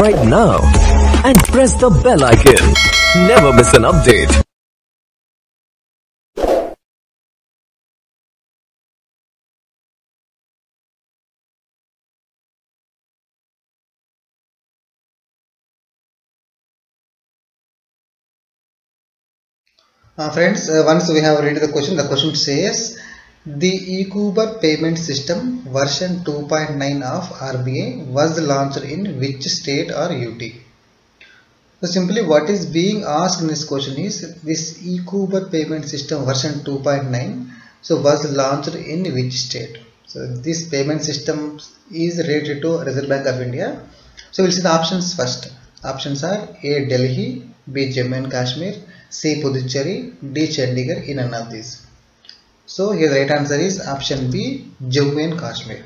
subscribe now and press the bell icon. Never miss an update. Friends, once we have read the question says the e-Kuber payment system version 2.9 of RBI was launched in which state or UT? So simply what is being asked in this question is this e-Kuber payment system version 2.9 so was launched in which state? So this payment system is related to Reserve Bank of India. So we'll see the options first. Options are A. Delhi, B. Jammu and Kashmir, C. Puducherry, D. Chandigarh. In none of these. So here the right answer is option B. Jammu and Kashmir.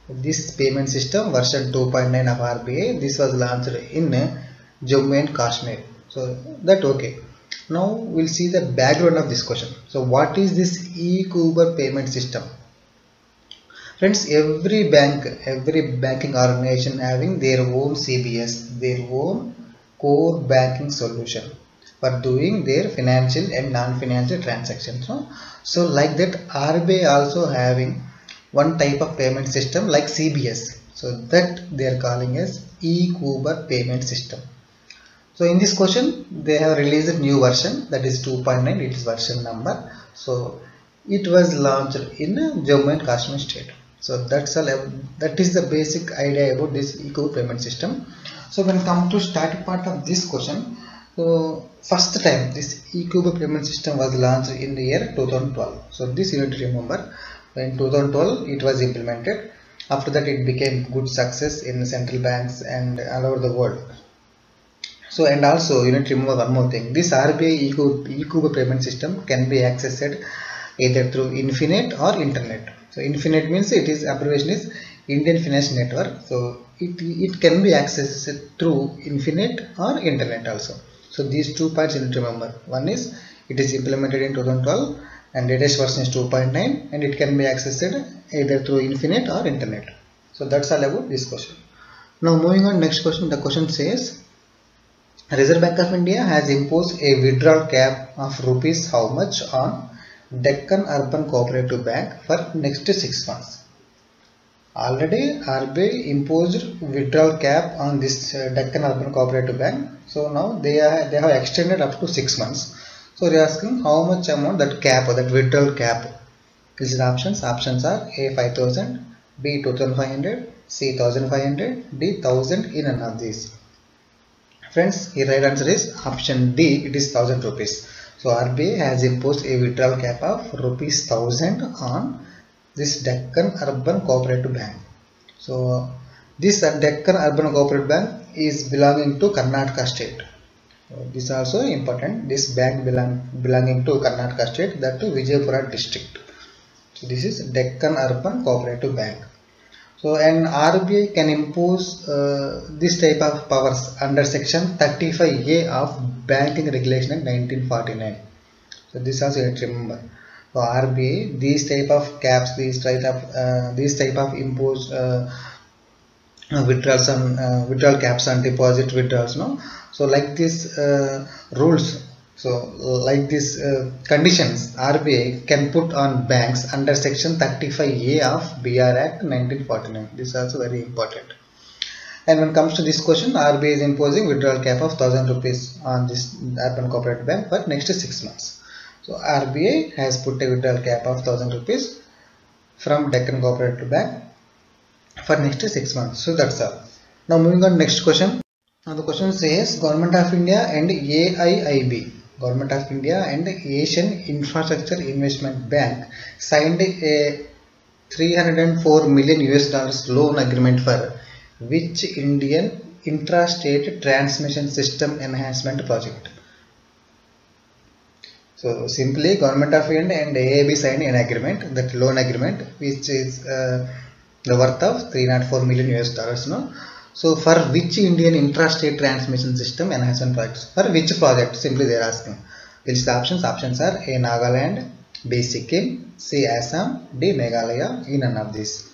This payment system version 2.9 of RBI, this was launched in Jammu and Kashmir. So that okay. Now we'll see the background of this question. So what is this e-Kuber payment system? Friends, every banking organization having their own CBS, their own core banking solution for doing their financial and non-financial transactions. So like that, RBI also having one type of payment system like CBS. So that they are calling as e-Kuber payment system. So in this question, they have released a new version, that is 2.9. It is version number. So it was launched in Jammu and Kashmir state. So that's all. That is the basic idea about this e-Kuber payment system. So when it comes to starting part of this question, so first time this e-Kuber payment system was launched in the year 2012. So this you need to remember. In 2012 it was implemented. After that it became good success in central banks and all over the world. So and also you need to remember one more thing. This RBI e-Kuber payment system can be accessed either through Infinite or Internet. So Infinite means it is abbreviation is Indian Finance Network. So it can be accessed through Infinite or Internet also. So these 2 parts you need to remember. One is it is implemented in 2012 and latest version is 2.9 and it can be accessed either through Infinite or Internet. So that's all about this question. Now moving on next question. The question says Reserve Bank of India has imposed a withdrawal cap of rupees how much on Deccan Urban Cooperative Bank for next 6 months. Already RBI imposed withdrawal cap on this Deccan Urban Cooperative Bank. So now they have extended up to 6 months. So they are asking how much amount that cap or that withdrawal cap. These are options. Options are A 5,000, B 2,500, C 1,500, D 1,000. In none of these. Friends, the right answer is option D. It is 1,000 rupees. So RBI has imposed a withdrawal cap of rupees 1,000 on this Deccan Urban Cooperative Bank. So this Deccan Urban Cooperative Bank is belonging to Karnataka state. So this is also important. This bank belonging to Karnataka state, that to Vijayapura district. So this is Deccan Urban Cooperative Bank. So and RBI can impose this type of powers under section 35A of Banking Regulation Act 1949. So this also you have to remember. So RBI these type of caps, these type of imposed withdrawals on withdrawal caps on deposit withdrawals. No, so like this rules. So like these conditions RBI can put on banks under section 35A of BR Act 1949. This is also very important. And when it comes to this question, RBI is imposing withdrawal cap of 1,000 rupees on this Urban Cooperative Bank for next 6 months. So RBI has put a withdrawal cap of 1,000 rupees from Deccan Cooperative Bank for next 6 months. So that's all. Now moving on next question. Now the question says Government of India and AIIB, Government of India and Asian Infrastructure Investment Bank signed a $304 million US loan agreement for which Indian intrastate transmission system enhancement project. So simply Government of India and AIIB signed an agreement, that loan agreement, which is the worth of $304 million US. No? So for which Indian intrastate transmission system enhancement projects? For which project? Simply they are asking. Which is the options? Options are A Nagaland, B Sikkim, C Assam, D Meghalaya. In none of these.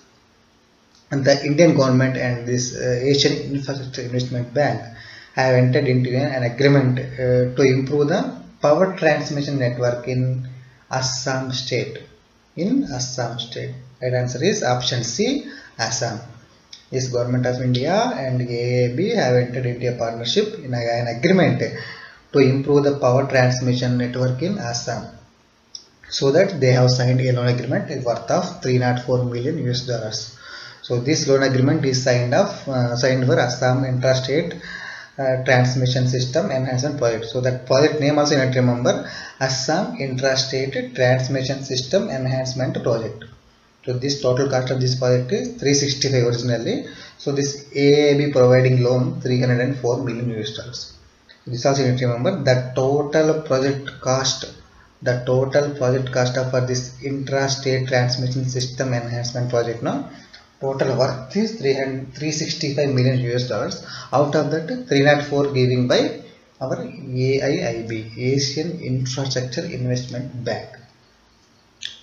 And the Indian government and this Asian Infrastructure Investment Bank have entered into an agreement to improve the power transmission network in Assam state. In Assam state. Right answer is option C, Assam. This Government of India and AAB have entered into a partnership in an agreement to improve the power transmission network in Assam. So that they have signed a loan agreement worth of 304 million US dollars. So this loan agreement is signed for Assam Intrastate Transmission System Enhancement Project. So that project name also you have to remember, Assam Intrastate Transmission System Enhancement Project. So this total cost of this project is 365 originally. So this AAB providing loan 304 million US dollars. This also you need to remember the total project cost for this intrastate transmission system enhancement project now. Total worth is 365 million US dollars. Out of that, 304 giving by our AIIB, Asian Infrastructure Investment Bank.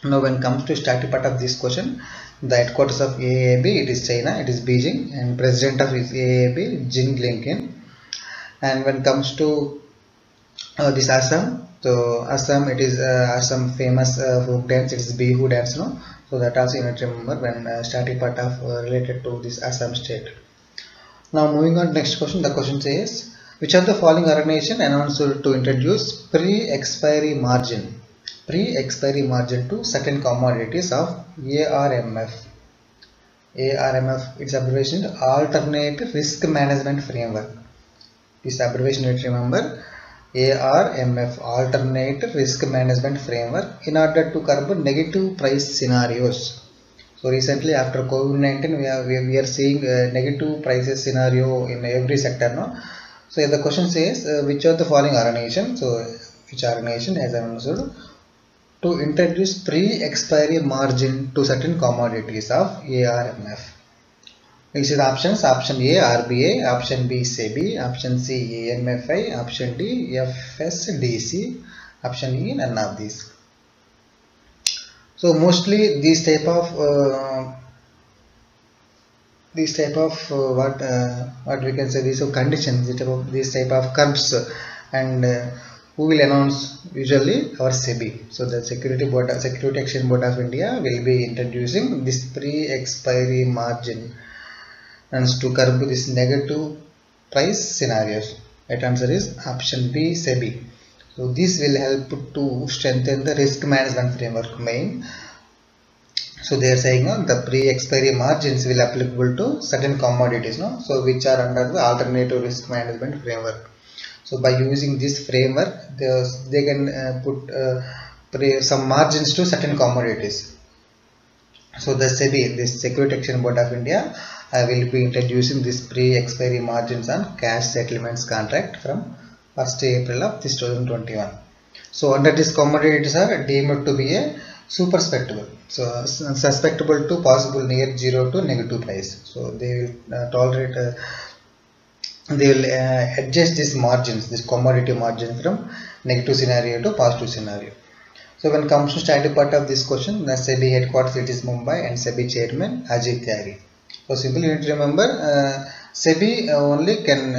Now when it comes to static part of this question, the headquarters of AIIB, it is China, it is Beijing, and president of AIIB, Jin Lincoln. And when it comes to this Assam, so Assam, it is Assam famous folk dance, it is Bihu dance, no? So that also you need to remember when static part of related to this Assam state. Now moving on to next question, the question says, which of the following organization announced to introduce pre-expiry margin to certain commodities of ARMF? ARMF, its abbreviation is Alternate Risk Management Framework. This abbreviation you need to remember, ARMF, Alternate Risk Management Framework, in order to curb negative price scenarios. So recently after COVID-19 we are seeing negative prices scenario in every sector, no? So the question says which of the following organization, so which organization has announced to introduce pre-expiry margin to certain commodities of ARMF? These are the options: option A RBA, option B SEBI, option C AMFI, option D FSDC, option E none of these. So mostly these type of what we can say, these are conditions, these type of curbs, and who will announce? Usually our SEBI. So the Security Exchange Board of India will be introducing this pre-expiry margin and to curb this negative price scenarios. Right answer is option B SEBI. So this will help to strengthen the risk management framework main. So they are saying the pre-expiry margins will applicable to certain commodities, no? So which are under the alternative risk management framework. So by using this framework, they can put some margins to certain commodities. So the SEBI, this Security Exchange Board of India, will be introducing this pre-expiry margins on cash settlements contract from 1st April of this 2021. So under this, commodities are deemed to be a susceptible, so susceptible to possible near zero to negative price. So they will tolerate, they will adjust these margins, this commodity margin from negative scenario to positive scenario. So when it comes to static part of this question, the SEBI headquarters it is Mumbai and SEBI chairman Ajit Tyagi. So simply you need to remember SEBI only can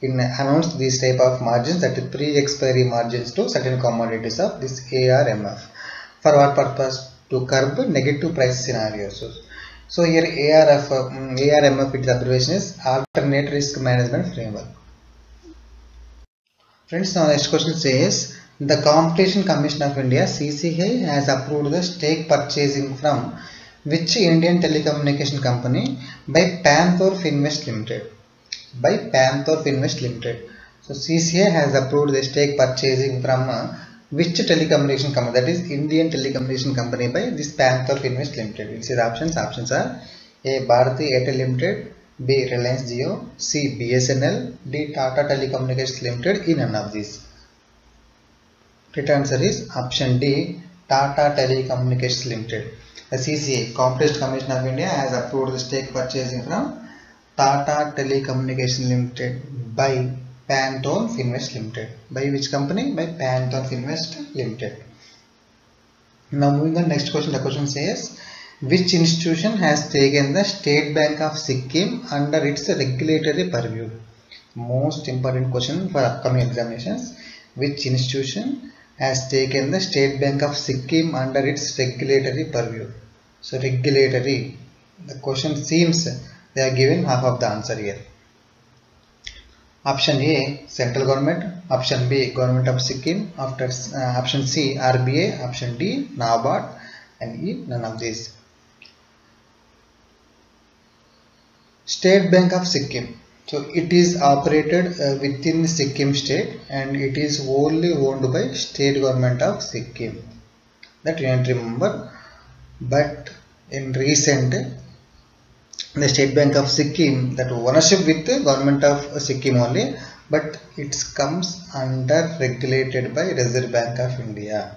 announce these type of margins, that is pre-expiry margins to certain commodities of this ARMF. For what purpose? To curb negative price scenarios. So here ARMF, its abbreviation is Alternate Risk Management Framework. Friends, now next question says, the Competition Commission of India CCI has approved the stake purchasing from which Indian telecommunication company by Panther Finvest Limited? By Panther Finvest Limited. So CCI has approved the stake purchasing from which telecommunication company? That is Indian telecommunication company by this Panther Finvest Limited. We'll see the options. Options are A Bharti Airtel Limited, B Reliance Jio, C BSNL, D Tata Telecommunications Limited. In none of these. Right answer is option D, Tata Telecommunications Limited. The CCI, Competition Commission of India, has approved the stake purchasing from Tata Telecommunications Limited by Panther Finvest Limited. By which company? By Panther Finvest Limited. Now moving on next question. The question says, Which institution has taken the State Bank of Sikkim under its regulatory purview? Most important question for upcoming examinations. Which institution has taken the State Bank of Sikkim under its regulatory purview? So regulatory, the question seems they are given half of the answer here. Option A, central government. Option B, government of Sikkim. Option C, RBA. Option D, NABARD. And E, none of these. State Bank of Sikkim. So it is operated within Sikkim state and it is wholly owned by state government of Sikkim. That you need to remember. But in recent, the State Bank of Sikkim, that ownership with the government of Sikkim only, but it comes under regulated by Reserve Bank of India.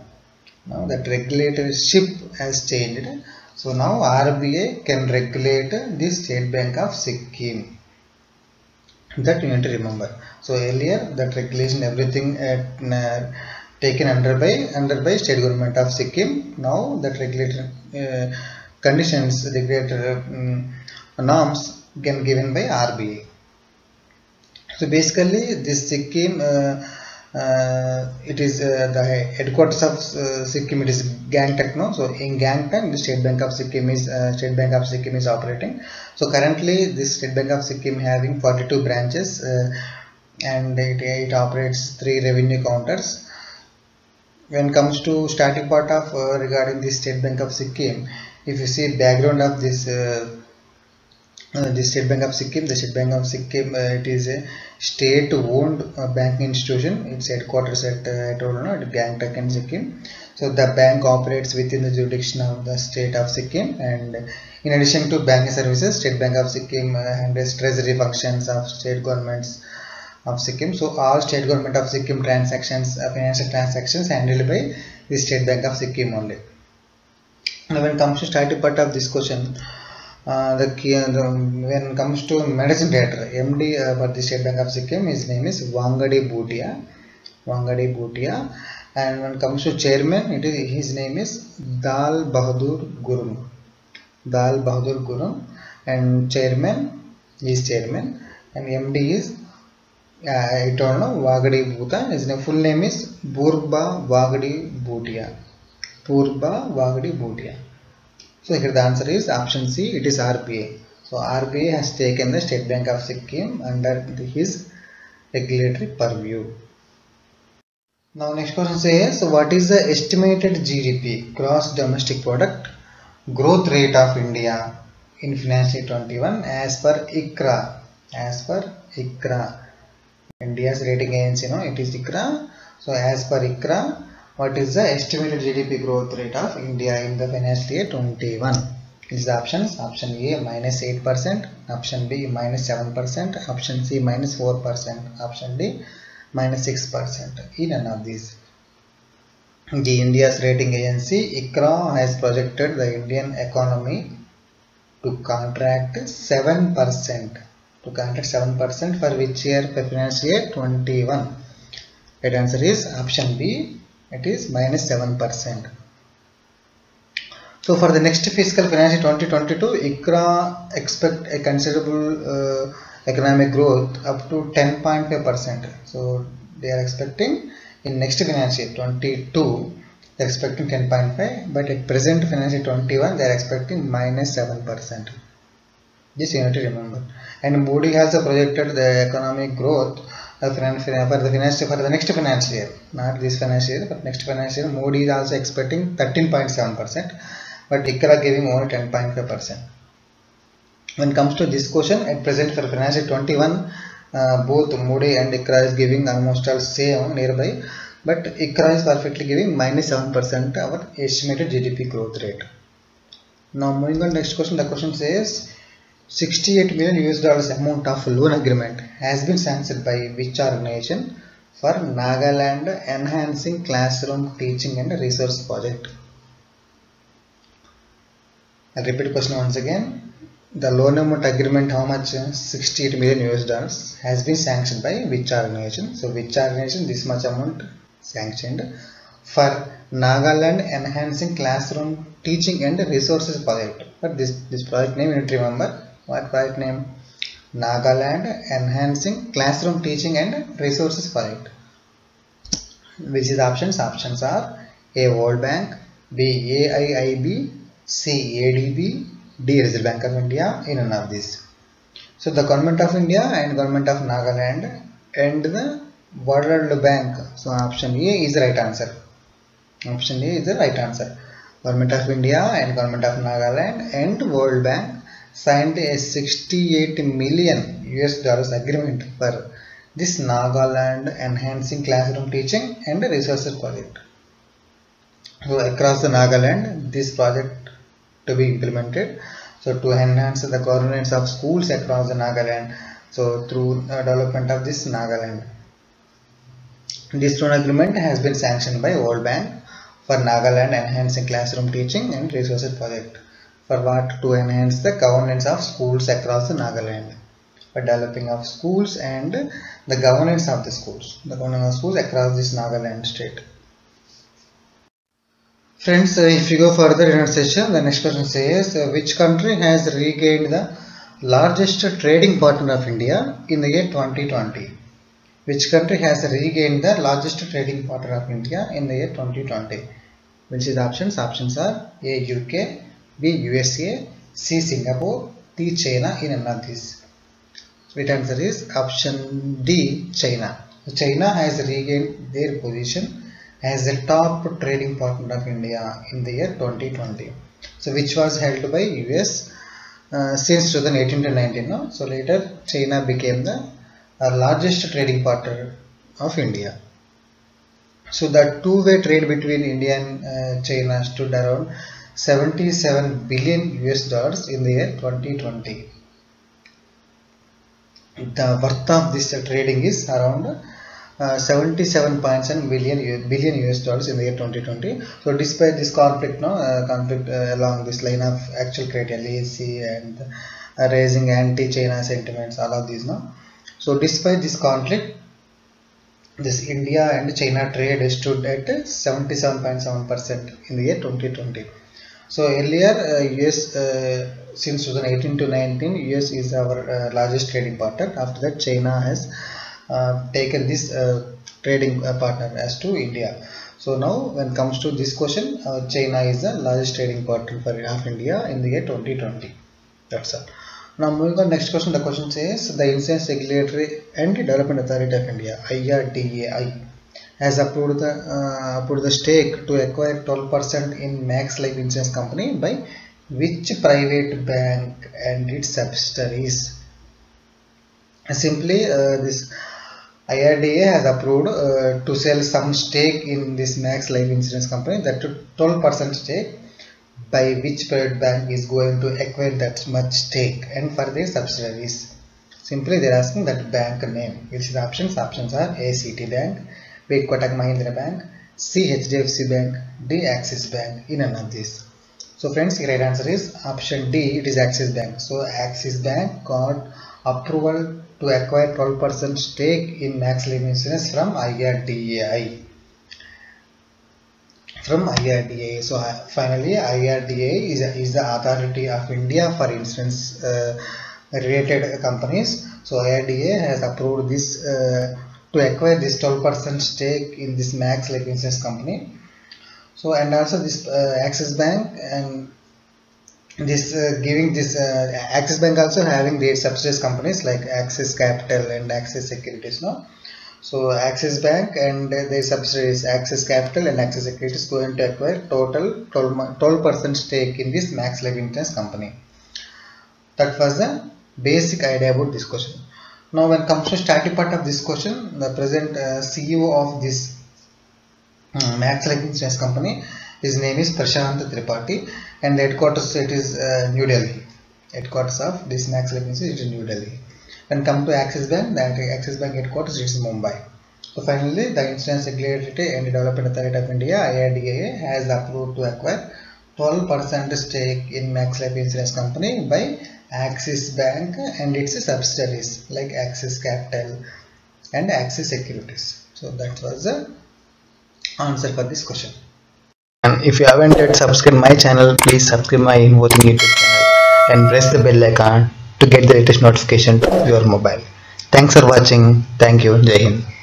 Now that regulatorship has changed. So now RBA can regulate the State Bank of Sikkim. That you need to remember. So earlier that regulation everything taken under by state government of Sikkim. Now that regulator conditions, regulator norms can given by RBA. So basically this Sikkim it is the headquarters of Sikkim, it is Gangtok. No, so in Gangtok the State Bank of Sikkim is operating. So currently this State Bank of Sikkim having 42 branches and it operates 3 revenue counters. When it comes to starting part of regarding the State Bank of Sikkim, if you see background of this the State Bank of Sikkim, it is a state-owned banking institution. Its headquarters at Gangtok and Sikkim. So the bank operates within the jurisdiction of the state of Sikkim, and in addition to banking services, State Bank of Sikkim handles treasury functions of state governments of Sikkim. So all state government of Sikkim transactions, financial transactions handled by the State Bank of Sikkim only. Now when it comes to starting part of this question, when it comes to managing director, MD for the State Bank of Sikkim, his name is Wangadi Bhutia, and when it comes to chairman, his name is Dal Bahadur Gurung, and chairman, and MD is I don't know, Wagadi Bhuta. His full name is Purba Wagadi Bhutia. So here the answer is option C, it is RBA. So RBA has taken the State Bank of Sikkim under his regulatory purview. Now next question says, what is the estimated GDP, gross domestic product, growth rate of India in financial year 21 as per ICRA? India's rating agency, it is ICRA. So as per ICRA, what is the estimated GDP growth rate of India in the financial year 21? Is the options: option A -8%, option B -7%, option C -4%, option D -6%. In none of these. The India's rating agency ICRA has projected the Indian economy to contract 7%. For which year? For financial year 21. Right answer is option B. It is -7%. So for the next fiscal financial 2022, ICRA expect a considerable economic growth up to 10.5%. So they are expecting in next financial year 22, they are expecting 10.5, but at present financial 21, they are expecting -7%. This you need to remember. And Moody has projected the economic growth for the next financial year, not this financial year, but next financial year. Moody is also expecting 13.7%, but ICRA giving only 10.5%. When it comes to this question, at present for financial 21, both Moody and ICRA is giving almost all same nearby, but ICRA is perfectly giving -7% our estimated GDP growth rate. Now moving on next question, the question says, $68 million amount of loan agreement has been sanctioned by which organization for Nagaland Enhancing Classroom Teaching and Resource Project? I'll repeat the question once again. The loan amount agreement, how much? $68 million has been sanctioned by which organization? So which organization this much amount sanctioned for Nagaland Enhancing Classroom Teaching and Resources Project. But this project name you need to remember. What project name? Nagaland Enhancing Classroom Teaching and Resources Project. Which is options? Options are A. World Bank, B. AIIB, C. ADB, D. Reserve Bank of India. In none of these. So the Government of India and Government of Nagaland and the World Bank. So option A is the right answer. Option A is the right answer. Government of India and Government of Nagaland and World Bank signed a $68 million agreement for this Nagaland Enhancing Classroom Teaching and Resources Project. So across the Nagaland, this project to be implemented. So to enhance the governance of schools across the Nagaland. So through development of this Nagaland. This loan agreement has been sanctioned by World Bank for Nagaland Enhancing Classroom Teaching and Resources Project. For what? To enhance the governance of schools across the Nagaland. For developing of schools and the governance of the schools. The governance of schools across this Nagaland state. Friends, if you go further in our session, the next question says, which country has regained the largest trading partner of India in the year 2020? Which country has regained the largest trading partner of India in the year 2020? Which is the options? Options are A. UK, B. USA, C. Singapore, D. China. In none of these. Right answer is option D. China. China has regained their position as the top trading partner of India in the year 2020. So which was held by US since 2018 to 19. No? So later China became the largest trading partner of India. So the two-way trade between India and China stood around $77 billion in the year 2020. The worth of this trading is around 77.7 billion US dollars in the year 2020. So despite this conflict, along this line of actual criteria, lazy and raising anti-China sentiments, all of these, So despite this conflict, this India and China trade stood at 77.7% in the year 2020. So earlier, US since 2018 to 19, US is our largest trading partner. After that, China has taken this trading partner as to India. So now when it comes to this question, China is the largest trading partner of India in the year 2020. That's all. Now moving on, next question. The question says, the Insurance Regulatory and Development Authority of India, IRDAI, has approved the stake to acquire 12% in Max Life Insurance Company by which private bank and its subsidiaries? Simply, this IRDA has approved to sell some stake in this Max Life Insurance Company, that 12% stake, by which private bank is going to acquire that much stake and for their subsidiaries. Simply they are asking that bank name. Which is the options? Options are A. Citibank, B. Kotak Mahindra Bank, C. HDFC Bank, D. Axis Bank. In none of these. So friends, the right answer is option D. It is Axis Bank. So Axis Bank got approval to acquire 12% stake in Max Life Insurance from IRDAI. So finally, IRDAI is the authority of India for insurance related companies. So IRDAI has approved this to acquire this 12% stake in this Max Life Insurance Company. So and also this Axis Bank and this giving this Axis Bank also having their subsidiary companies like Axis Capital and Axis Securities. So Axis Bank and their subsidiaries Axis Capital and Axis Securities going to acquire total 12% stake in this Max Life Insurance Company. That was the basic idea about this question. Now when it comes to static part of this question, the present CEO of this Max Life Insurance Company, his name is Prashant Tripathi, and the headquarters it is New Delhi. Headquarters of this Max Life Insurance is in New Delhi. When come to Axis Bank, the Axis Bank headquarters is in Mumbai. So finally, the Insurance Regulatory and Development Authority of India (IRDAI) has approved to acquire 12% stake in Max Life Insurance Company by Axis Bank and its subsidiaries like Axis Capital and Axis Securities. So that was the answer for this question. And if you haven't yet subscribed my channel, please subscribe my Invoking YouTube channel and press the bell icon to get the latest notification to your mobile. Thanks for watching. Thank you. Jai Hind.